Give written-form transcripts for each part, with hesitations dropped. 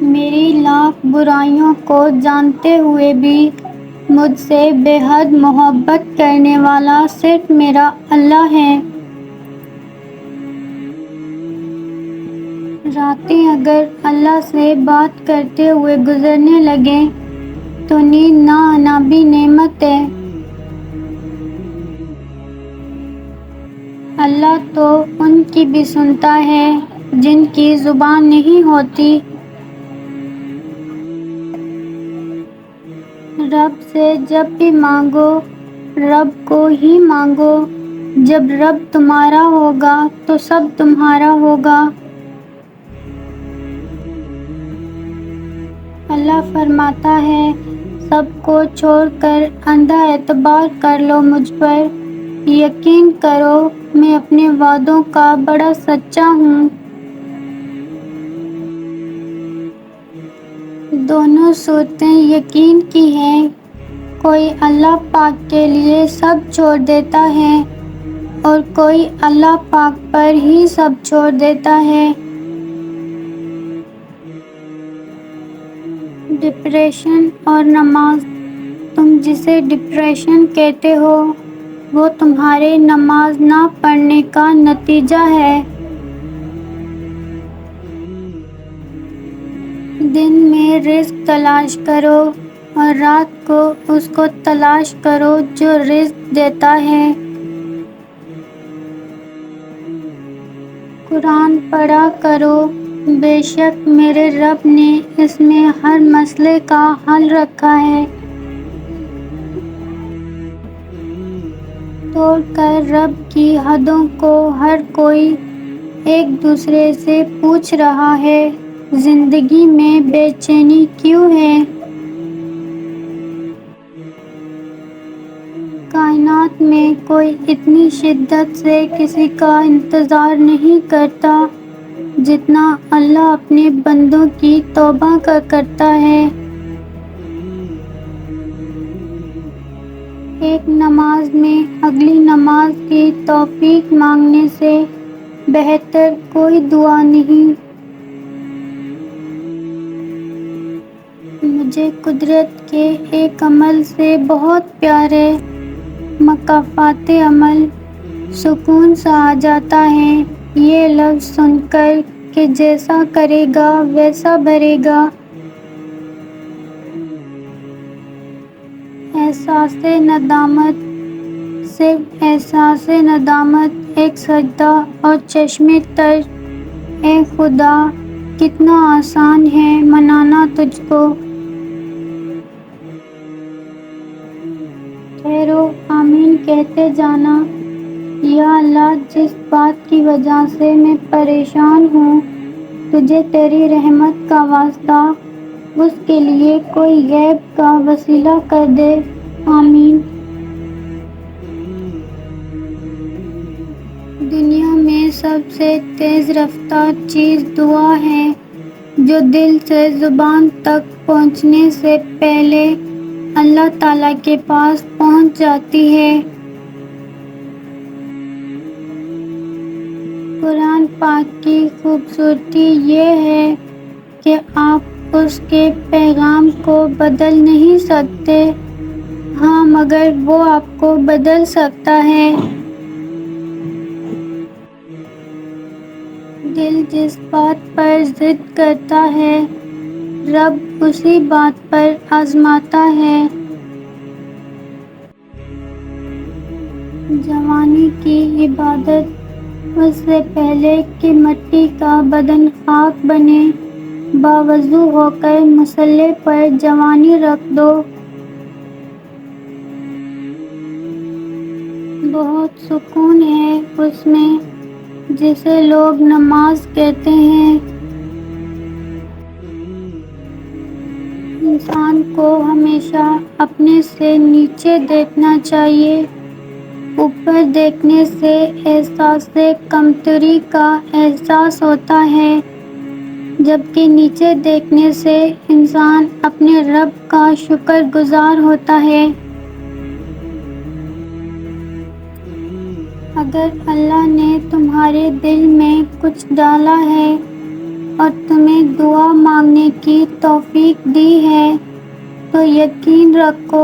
میری لاکھ برائیوں کو جانتے ہوئے بھی مجھ سے بے حد محبت کرنے والا صرف میرا اللہ ہے۔ راتیں اگر اللہ سے بات کرتے ہوئے گزرنے لگیں تو نیند نہ آنا بھی نعمت ہے۔ اللہ تو ان کی بھی سنتا ہے جن کی زبان نہیں ہوتی۔ رب سے جب بھی مانگو رب کو ہی مانگو، جب رب تمہارا ہوگا تو سب تمہارا ہوگا۔ اللہ فرماتا ہے سب کو چھوڑ کر اندھا اعتبار کر لو مجھ پر، یقین کرو میں اپنے وعدوں کا بڑا سچا ہوں۔ دونوں صورتیں یقین کی ہیں، کوئی اللہ پاک کے لیے سب چھوڑ دیتا ہے اور کوئی اللہ پاک پر ہی سب چھوڑ دیتا ہے۔ ڈپریشن اور نماز۔ تم جسے ڈپریشن کہتے ہو وہ تمہارے نماز نہ پڑھنے کا نتیجہ ہے۔ دن میں رزق تلاش کرو اور رات کو اس کو تلاش کرو جو رزق دیتا ہے۔ قرآن پڑھا کرو، بے شک میرے رب نے اس میں ہر مسئلے کا حل رکھا ہے۔ توڑ کر رب کی حدوں کو ہر کوئی ایک دوسرے سے پوچھ رہا ہے، زندگی میں بے چینی کیوں ہے؟ کائنات میں کوئی اتنی شدت سے کسی کا انتظار نہیں کرتا جتنا اللہ اپنے بندوں کی توبہ کا کرتا ہے۔ ایک نماز میں اگلی نماز کی توفیق مانگنے سے بہتر کوئی دعا نہیں۔ مجھے قدرت کے ایک عمل سے بہت پیار ہے، مکافات عمل۔ سکون سا آ جاتا ہے یہ لفظ سن کر کہ جیسا کرے گا ویسا بھرے گا۔ احساس ندامت، صرف احساس ندامت، ایک سجدہ اور چشمے تر، اے خدا کتنا آسان ہے منانا تجھ کو۔ ٹھہرو آمین کہتے جانا۔ یا اللہ جس بات کی وجہ سے میں پریشان ہوں تجھے تیری رحمت کا واسطہ اس کے لیے کوئی غیب کا وسیلہ کر دے، آمین۔ دنیا میں سب سے تیز رفتار چیز دعا ہے جو دل سے زبان تک پہنچنے سے پہلے اللہ تعالیٰ کے پاس پہنچ جاتی ہے۔ قرآن پاک کی خوبصورتی یہ ہے کہ آپ اس کے پیغام کو بدل نہیں سکتے، ہاں مگر وہ آپ کو بدل سکتا ہے۔ دل جس بات پر ضد کرتا ہے رب اسی بات پر آزماتا ہے۔ جوانی کی عبادت اس سے پہلے کہ مٹی کا بدن خاک بنے، باوضو ہو کر مصلے پر جوانی رکھ دو۔ بہت سکون ہے اس میں جسے لوگ نماز کہتے ہیں۔ انسان کو ہمیشہ اپنے سے نیچے دیکھنا چاہیے، اوپر دیکھنے سے احساس کمتری کا احساس ہوتا ہے، جبکہ نیچے دیکھنے سے انسان اپنے رب کا شکر گزار ہوتا ہے۔ اگر اللہ نے تمہارے دل میں کچھ ڈالا ہے اور تمہیں دعا مانگنے کی توفیق دی ہے تو یقین رکھو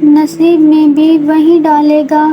نصیب میں بھی وہی ڈالے گا